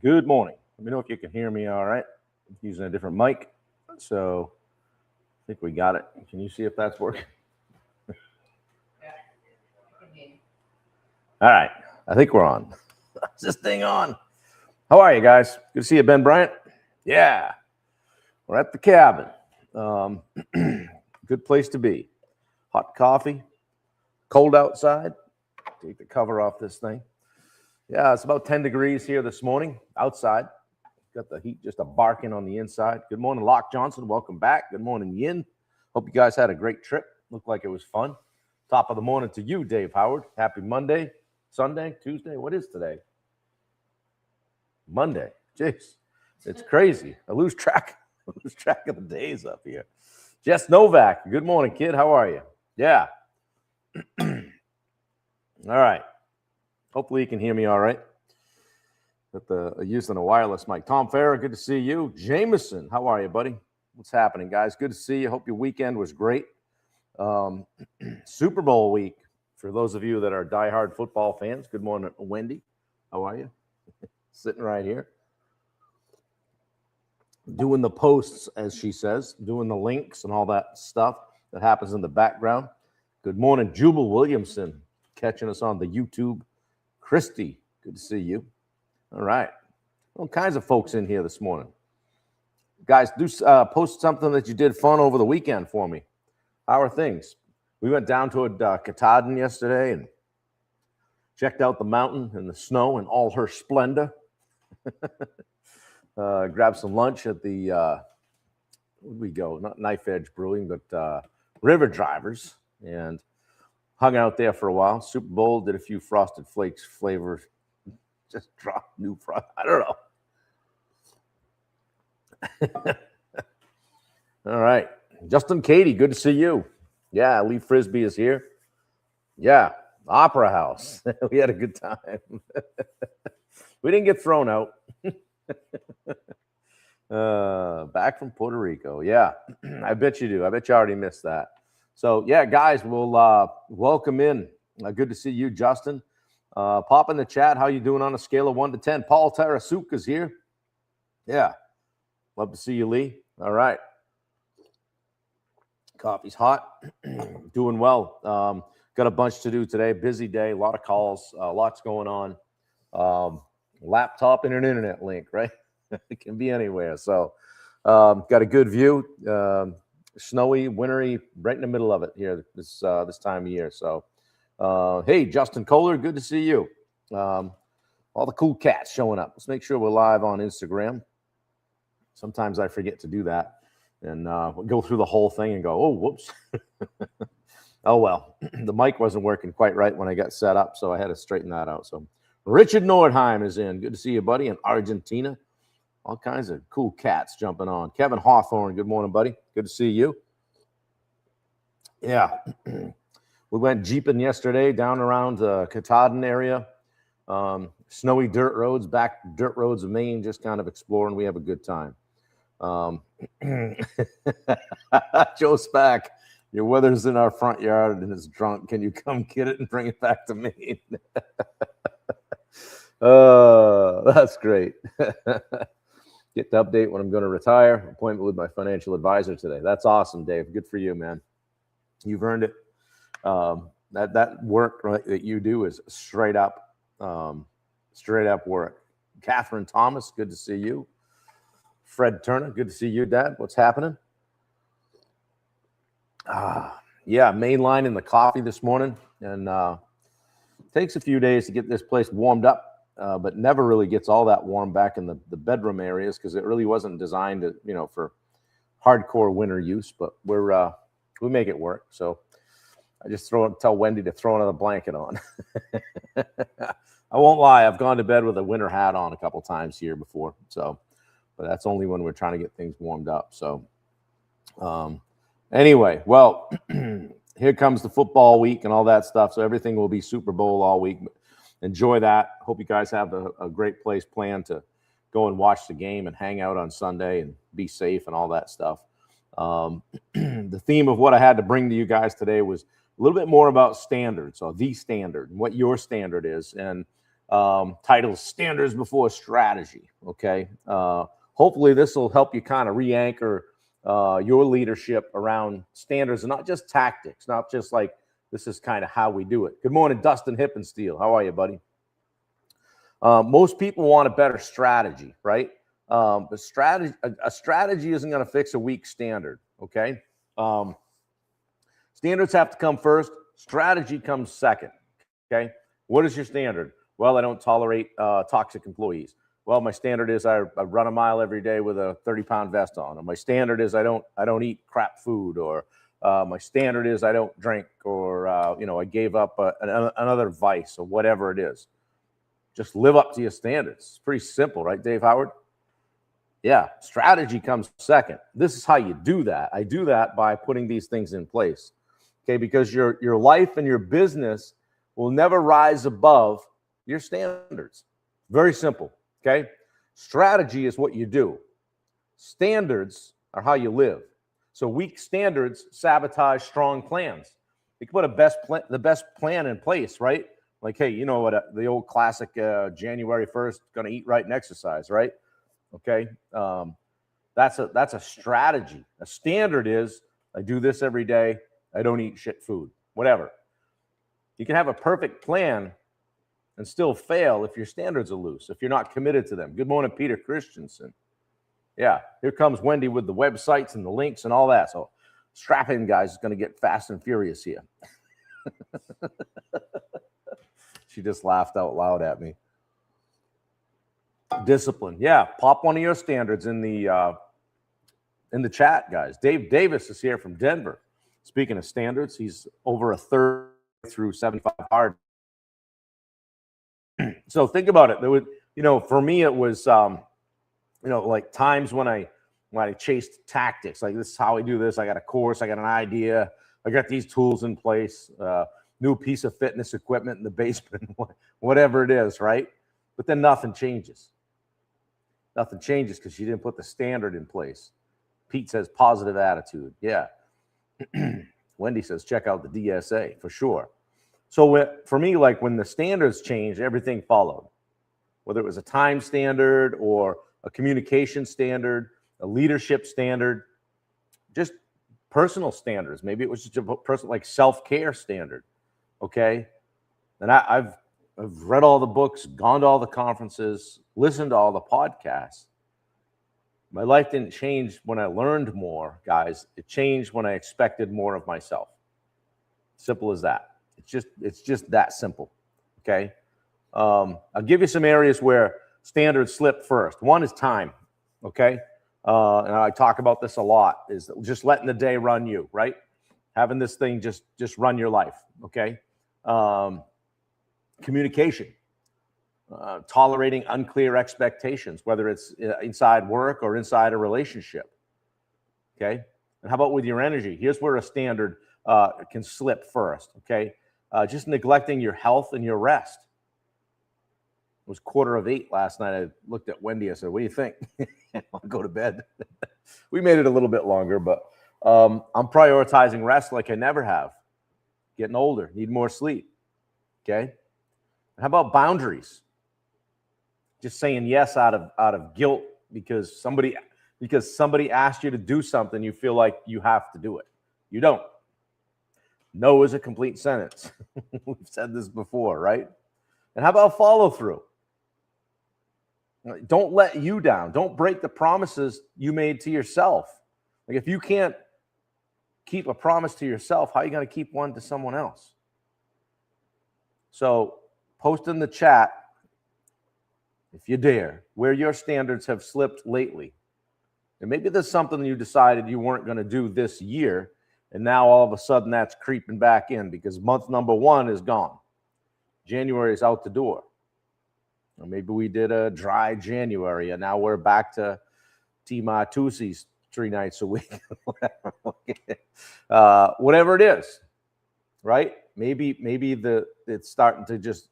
Good morning. Let me know if you can hear me all right. I'm using a different mic. So I think we got it. Can you see if that's working? All right. I think we're on. Is this thing on? How are you guys? Good to see you, Ben Bryant. Yeah. We're at the cabin. Um, good place to be. Hot coffee, cold outside. Take the cover off this thing. Yeah, it's about 10 degrees here this morning outside. Got the heat just a barking on the inside. Good morning, Locke Johnson. Welcome back. Good morning, Yin. Hope you guys had a great trip. Looked like it was fun. Top of the morning to you, Dave Howard. Happy Monday, Sunday, Tuesday. What is today? Monday. Jeez, it's crazy. I lose track of the days up here. Jess Novak. Good morning, kid. How are you? Yeah. All right. Hopefully you can hear me all right. Using a wireless mic. Tom Farah, good to see you. Jameson, how are you, buddy? What's happening, guys? Good to see you. Hope your weekend was great. Super Bowl week. For those of you that are diehard football fans, good morning, Wendy. How are you? Sitting right here. Doing the posts, as she says, doing the links and all that stuff that happens in the background. Good morning, Jubal Williamson, catching us on the YouTube. Christy, good to see you. All right. All kinds of folks in here this morning. Guys, do post something that you did fun over the weekend for me. How are things? We went down to Katahdin yesterday and checked out the mountain and the snow in all her splendor. Grabbed some lunch at the, where'd we go? Not Knife Edge Brewing, but River Drivers. And hung out there for a while. Super Bowl, did a few Frosted Flakes flavors. Just dropped new frost. I don't know. All right. Justin Katie, good to see you. Yeah, Lee Frisbee is here. Yeah, Opera House. We had a good time. We didn't get thrown out. Back from Puerto Rico. Yeah, I bet you do. I bet you already missed that. So, yeah, guys, we'll welcome in. Good to see you, Justin. Pop in the chat. How you doing on a scale of 1 to 10? Paul Tarasuka's here. Yeah. Love to see you, Lee. All right. Coffee's hot. Doing well. Got a bunch to do today. Busy day. A lot of calls. Lots going on. Laptop and an internet link, right? It can be anywhere. So got a good view. Snowy, wintry, right in the middle of it here this time of year. So hey, Justin Kohler, good to see you. All the cool cats showing up. Let's make sure we're live on Instagram. Sometimes I forget to do that. And we'll go through the whole thing and go, oh, whoops. Oh, well, the mic wasn't working quite right when I got set up, so I had to straighten that out. So Richard Nordheim is in. Good to see you, buddy, in Argentina. All kinds of cool cats jumping on. Kevin Hawthorne, good morning, buddy. Good to see you. Yeah. We went jeeping yesterday down around the Katahdin area. Snowy dirt roads, back dirt roads of Maine, just kind of exploring. We have a good time. Joe Spack, your weather's in our front yard and it's drunk. Can you come get it and bring it back to Maine? That's great. Get to update when I'm going to retire. Appointment with my financial advisor today. That's awesome, Dave. Good for you, man. You've earned it. That work right, that you do is straight up work. Catherine Thomas, good to see you. Fred Turner, good to see you, Dad. What's happening? Yeah, mainlining the coffee this morning, and takes a few days to get this place warmed up, but never really gets all that warm back in the bedroom areas because it really wasn't designed to, for hardcore winter use. But we make it work. So I just tell Wendy to throw another blanket on. I won't lie, I've gone to bed with a winter hat on a couple times here before. So, but that's only when we're trying to get things warmed up. So, anyway, well, here comes the football week and all that stuff. So everything will be Super Bowl all week. Enjoy that. Hope you guys have a great place planned to go and watch the game and hang out on Sunday and be safe and all that stuff. The theme of what I had to bring to you guys today was a little bit more about standards, or the standard, and what your standard is. And Titles Standards Before Strategy. Okay. Hopefully this will help you kind of re-anchor your leadership around standards and not just tactics, not just like this is kind of how we do it. Good morning, Dustin Hippensteel. How are you, buddy? Most people want a better strategy, right? But a strategy isn't going to fix a weak standard. Okay. Standards have to come first. Strategy comes second. Okay. What is your standard? Well, I don't tolerate toxic employees. Well, my standard is I run a mile every day with a 30-pound vest on. Or my standard is I don't eat crap food. Or my standard is I don't drink. Or I gave up another vice or whatever it is. Just live up to your standards. It's pretty simple, right, Dave Howard? Yeah, strategy comes second. This is how you do that. I do that by putting these things in place. Okay, because your life and your business will never rise above your standards. Very simple. Okay, strategy is what you do. Standards are how you live. So weak standards sabotage strong plans. You can put the best plan in place, right? Like, hey, you know what? The old classic January 1st, going to eat right and exercise, right? Okay, that's a strategy. A standard is I do this every day. I don't eat shit food, whatever. You can have a perfect plan and still fail if your standards are loose, if you're not committed to them. Good morning, Peter Christensen. Yeah, here comes Wendy with the websites and the links and all that. So strap in, guys. It's going to get fast and furious here. She just laughed out loud at me. Discipline. Yeah, pop one of your standards in the chat, guys. Dave Davis is here from Denver. Speaking of standards, he's over a third through 75 hard. So think about it. There would, for me, it was, like times when I chased tactics. Like, this is how I do this. I got a course. I got an idea. I got these tools in place. New piece of fitness equipment in the basement, whatever it is, right? But then nothing changes. Nothing changes because you didn't put the standard in place. Pete says positive attitude. Yeah. Wendy says check out the DSA for sure. So for me, like when the standards changed, everything followed. Whether it was a time standard or a communication standard, a leadership standard, just personal standards. Maybe it was just a personal, like self-care standard. Okay. And I've read all the books, gone to all the conferences, listened to all the podcasts. My life didn't change when I learned more, guys. It changed when I expected more of myself. Simple as that. It's just that simple. Okay. I'll give you some areas where standards slip first. One is time. Okay. And I talk about this a lot, is just letting the day run you, right? Having this thing just run your life. Okay. Communication, tolerating unclear expectations, whether it's inside work or inside a relationship. Okay. And how about with your energy? Here's where a standard can slip first. Okay. Just neglecting your health and your rest. It was 7:45 last night. I looked at Wendy. I said, what do you think? I'll go to bed. We made it a little bit longer, but I'm prioritizing rest like I never have. Getting older, need more sleep. Okay. How about boundaries? Just saying yes out of guilt because somebody asked you to do something, you feel like you have to do it. You don't. No is a complete sentence. We've said this before, right? And how about follow through? Don't let you down. Don't break the promises you made to yourself. Like, if you can't keep a promise to yourself, how are you going to keep one to someone else? So post in the chat, if you dare, where your standards have slipped lately. And maybe there's something you decided you weren't going to do this year, and now all of a sudden that's creeping back in because month number 1 is gone. January is out the door. Or maybe we did a dry January, and now we're back to Tima Tusi's 3 nights a week. Whatever it is, right? Maybe it's starting to just,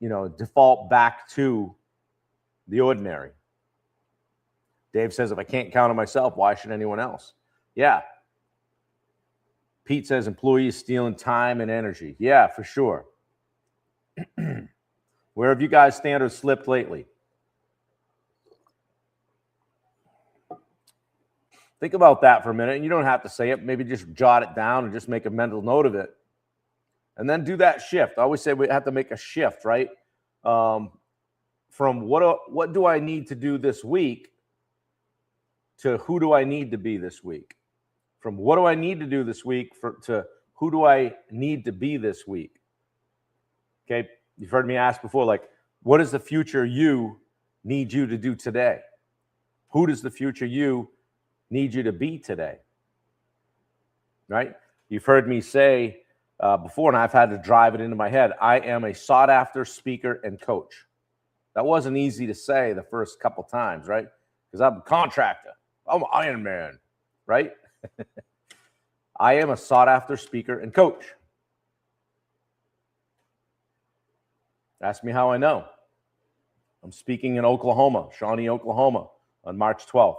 default back to the ordinary. Dave says, if I can't count on myself, why should anyone else? Yeah. Pete says employees stealing time and energy. Yeah, for sure. Where have you guys' standards slipped lately? Think about that for a minute. And you don't have to say it. Maybe just jot it down and just make a mental note of it. And then do that shift. I always say we have to make a shift, right? From what do I need to do this week to who do I need to be this week? From what do I need to do this week to who do I need to be this week? Okay, you've heard me ask before, like, what does the future you need you to do today? Who does the future you need you to be today? Right? You've heard me say before, and I've had to drive it into my head, I am a sought-after speaker and coach. That wasn't easy to say the first couple times, right? Because I'm a contractor. I'm an Iron Man, right? I am a sought-after speaker and coach. Ask me how I know. I'm speaking in Oklahoma, Shawnee, Oklahoma, on March 12th.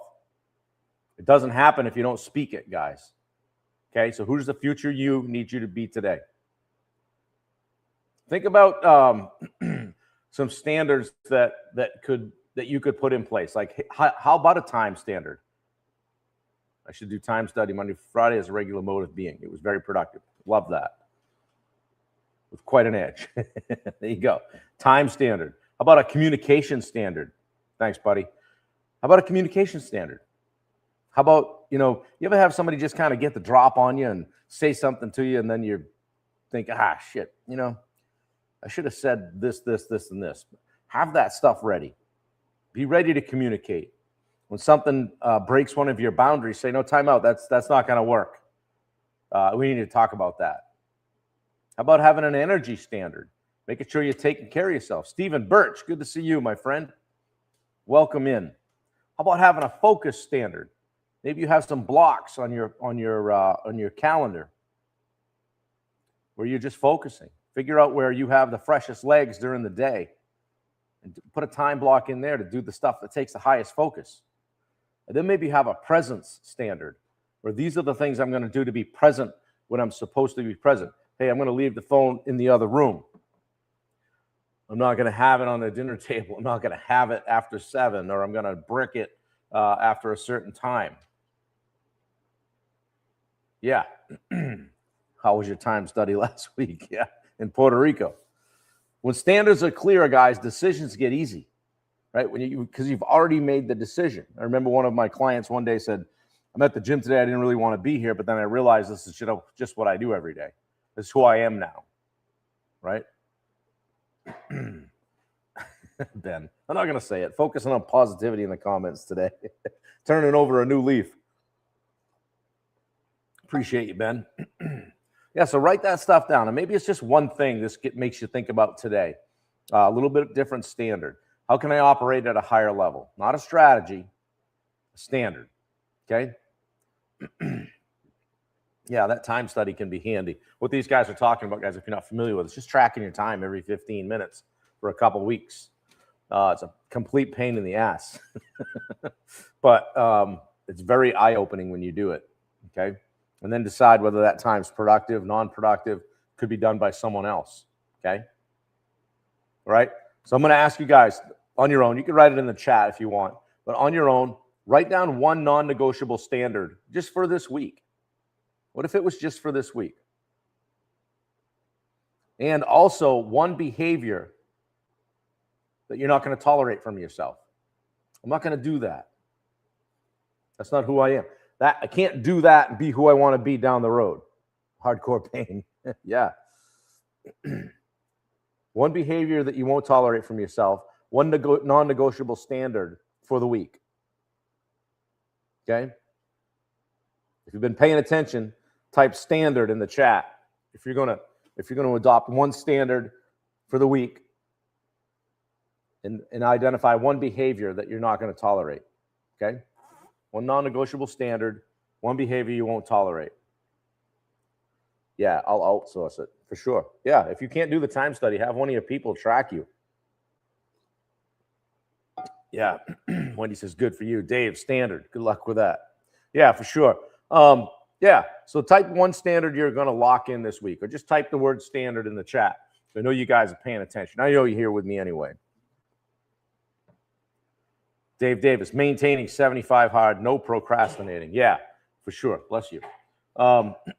It doesn't happen if you don't speak it, guys. Okay, so who's the future you need you to be today? Think about some standards that you could put in place. Like, how about a time standard? I should do time study Monday through Friday as a regular mode of being. It was very productive. Love that. With quite an edge. There you go. Time standard. How about a communication standard? Thanks, buddy. How about a communication standard? How about, you ever have somebody just kind of get the drop on you and say something to you, and then you think, shit, I should have said this, and this. Have that stuff ready. Be ready to communicate. When something breaks one of your boundaries, say, no, time out. That's not going to work. We need to talk about that. How about having an energy standard? Making sure you're taking care of yourself. Stephen Birch, good to see you, my friend. Welcome in. How about having a focus standard? Maybe you have some blocks on your calendar where you're just focusing. Figure out where you have the freshest legs during the day and put a time block in there to do the stuff that takes the highest focus. And then maybe have a presence standard where these are the things I'm going to do to be present when I'm supposed to be present. Hey, I'm going to leave the phone in the other room. I'm not going to have it on the dinner table. I'm not going to have it after 7, or I'm going to brick it after a certain time. Yeah. How was your time study last week? Yeah, in Puerto Rico. When standards are clear, guys, decisions get easy, right? Because you've already made the decision. I remember one of my clients one day said, I'm at the gym today. I didn't really want to be here, but then I realized this is just what I do every day. This is who I am now, right? Ben, I'm not going to say it. Focusing on positivity in the comments today. Turning over a new leaf. Appreciate you, Ben. Yeah, so write that stuff down. And maybe it's just one thing this makes you think about today. A little bit different standard. How can I operate at a higher level? Not a strategy, a standard. Okay? Yeah, that time study can be handy. What these guys are talking about, guys, if you're not familiar with it, it's just tracking your time every 15 minutes for a couple weeks. It's a complete pain in the ass. But it's very eye-opening when you do it, okay? And then decide whether that time's productive, non-productive, could be done by someone else, okay? All right? So I'm going to ask you guys on your own. You can write it in the chat if you want. But on your own, write down one non-negotiable standard just for this week. What if it was just for this week? And also one behavior that you're not going to tolerate from yourself. I'm not going to do that. That's not who I am. I can't do that and be who I want to be down the road. Hardcore pain. Yeah. One behavior that you won't tolerate from yourself. One non-negotiable standard for the week. Okay? If you've been paying attention, type standard in the chat. If you're going to adopt one standard for the week and identify one behavior that you're not going to tolerate. Okay? One non-negotiable standard, one behavior you won't tolerate. Yeah, I'll outsource it for sure. Yeah, if you can't do the time study, have one of your people track you. Yeah, Wendy says, good for you. Dave, standard. Good luck with that. Yeah, for sure. Yeah, so type one standard you're going to lock in this week, or just type the word standard in the chat. I know you guys are paying attention. I know you're here with me anyway. Dave Davis, maintaining 75 hard, no procrastinating. Yeah, for sure. Bless you.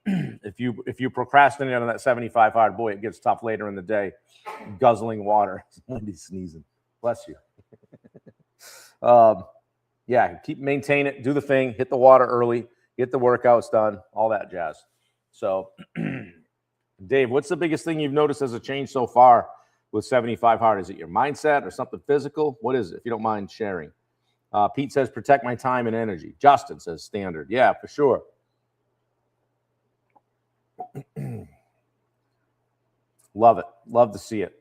If you procrastinate on that 75 hard, boy, it gets tough later in the day. Guzzling water. Wendy's sneezing. Bless you. Yeah, maintain it, do the thing, hit the water early, get the workouts done, all that jazz. So, Dave, what's the biggest thing you've noticed as a change so far with 75 hard? Is it your mindset or something physical? What is it, if you don't mind sharing? Pete says, protect my time and energy. Justin says, standard. Yeah, for sure. Love it. Love to see it.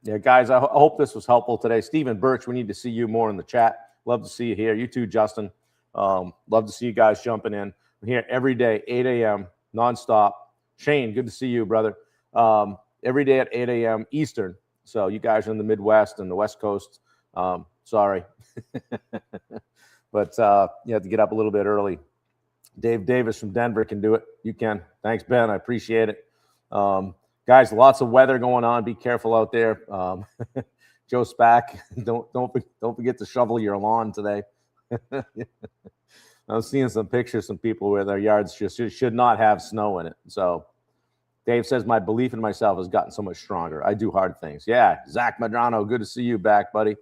Yeah, guys, I hope this was helpful today. Stephen Birch, we need to see you more in the chat. Love to see you here. You too, Justin. Love to see you guys jumping in. I'm here every day, 8 a.m., nonstop. Shane, good to see you, brother. Every day at 8 a.m. Eastern. So you guys are in the Midwest and the West Coast. Sorry. But you have to get up a little bit early. Dave Davis from Denver can do it. You can. Thanks, Ben. I appreciate it. Guys, lots of weather going on. Be careful out there. Joe Spack, don't forget to shovel your lawn today. I was seeing some pictures, some people where their yards should not have snow in it. So Dave says, my belief in myself has gotten so much stronger. I do hard things. Yeah, Zach Madrano, good to see you back, buddy.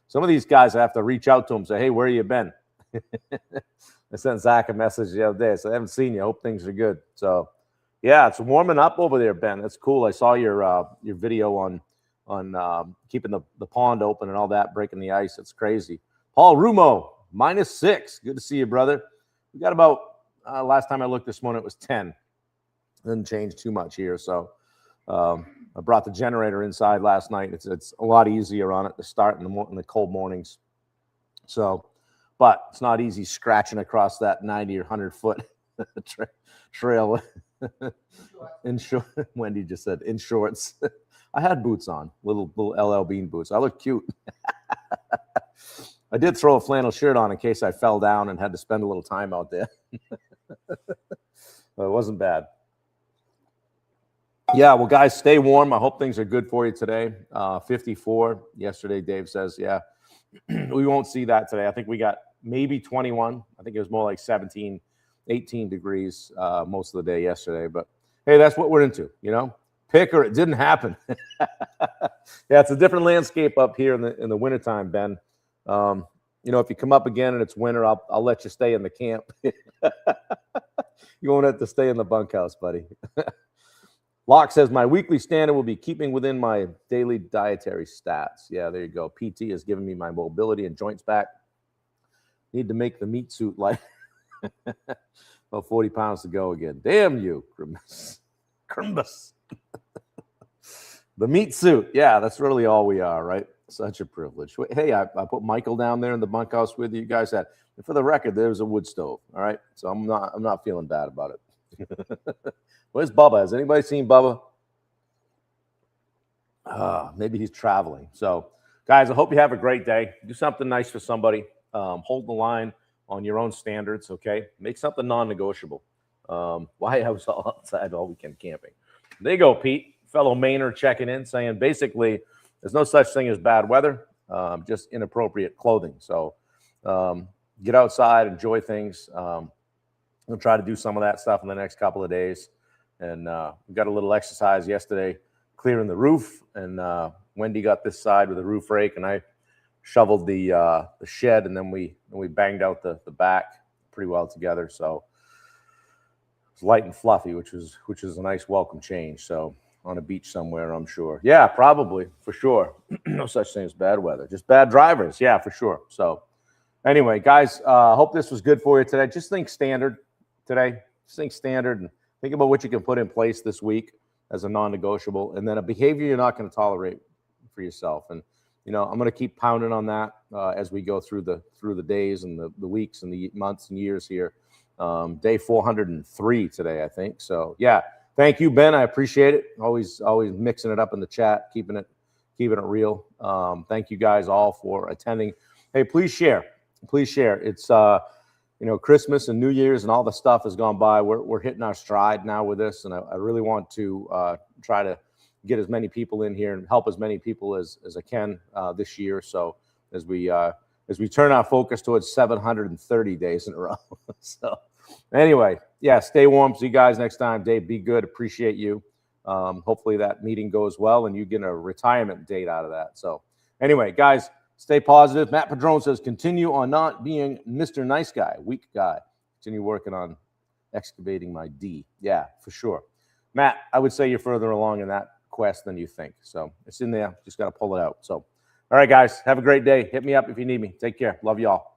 Some of these guys, I have to reach out to them, say, hey, where you been? I sent Zach a message the other day. So I haven't seen you. Hope things are good. So, yeah, it's warming up over there, Ben. That's cool. I saw your video on keeping the pond open and all that, breaking the ice. It's crazy. Paul Rumo, -6. Good to see you, brother. We got about, last time I looked this morning, it was 10. Didn't change too much here. So I brought the generator inside last night. It's a lot easier on it to start in the cold mornings. So, but it's not easy scratching across that 90 or 100 foot trail. In short, Wendy just said in shorts. I had boots on, little LL Bean boots. I look cute. I did throw a flannel shirt on in case I fell down and had to spend a little time out there. But it wasn't bad. Yeah, well, guys, stay warm. I hope things are good for you today. 54 yesterday, Dave says. Yeah, we won't see that today. I think we got maybe 21. I think it was more like 17, 18 degrees most of the day yesterday. But, hey, that's what we're into, you know. Pick or it didn't happen. Yeah, it's a different landscape up here in the wintertime, Ben. You know, if you come up again and it's winter, I'll let you stay in the camp. You won't have to stay in the bunkhouse, buddy. Locke says, my weekly standard will be keeping within my daily dietary stats. Yeah, there you go. PT has given me my mobility and joints back. Need to make the meat suit light. About 40 pounds to go again. Damn you, Crimbus. The meat suit. Yeah, that's really all we are, right? Such a privilege. Hey, I put Michael down there in the bunkhouse with you guys. Had, for the record, there's a wood stove. All right, so I'm not feeling bad about it. Where's Bubba? Has anybody seen Bubba? Maybe he's traveling. So, guys, I hope you have a great day. Do something nice for somebody. Hold the line on your own standards. Okay, make something non-negotiable. Why I was all outside all weekend camping. There you go, Pete. Fellow Mainer checking in, saying basically there's no such thing as bad weather, just inappropriate clothing. So get outside, enjoy things. We'll try to do some of that stuff in the next couple of days. And we got a little exercise yesterday clearing the roof. And Wendy got this side with a roof rake, and I shoveled the shed, and then we banged out the back pretty well together. So it's light and fluffy, which is a nice welcome change. So on a beach somewhere, I'm sure. Yeah, probably, for sure. No such thing as bad weather, just bad drivers. Yeah, for sure. So anyway, guys, hope this was good for you today. Just think standard today. Just think standard and think about what you can put in place this week as a non-negotiable, and then a behavior you're not going to tolerate for yourself. And, you know, I'm going to keep pounding on that as we go through the days and the weeks and the months and years here. Day 403 today, I think. So, yeah. Thank you, Ben. I appreciate it. Always mixing it up in the chat, keeping it real. Thank you guys all for attending. Hey, please share. Please share. It's you know, Christmas and New Year's and all the stuff has gone by. We're hitting our stride now with this, and I really want to try to get as many people in here and help as many people as I can this year. So as we turn our focus towards 730 days in a row. So anyway, yeah, stay warm. See you guys next time. Dave, be good. Appreciate you. Hopefully that meeting goes well and you get a retirement date out of that. So anyway, guys, stay positive. Matt Padron says, continue on not being Mr. Nice Guy, weak guy. Continue working on excavating my D. Yeah, for sure. Matt, I would say you're further along in that quest than you think. So it's in there. Just got to pull it out. So, all right, guys, have a great day. Hit me up if you need me. Take care. Love you all.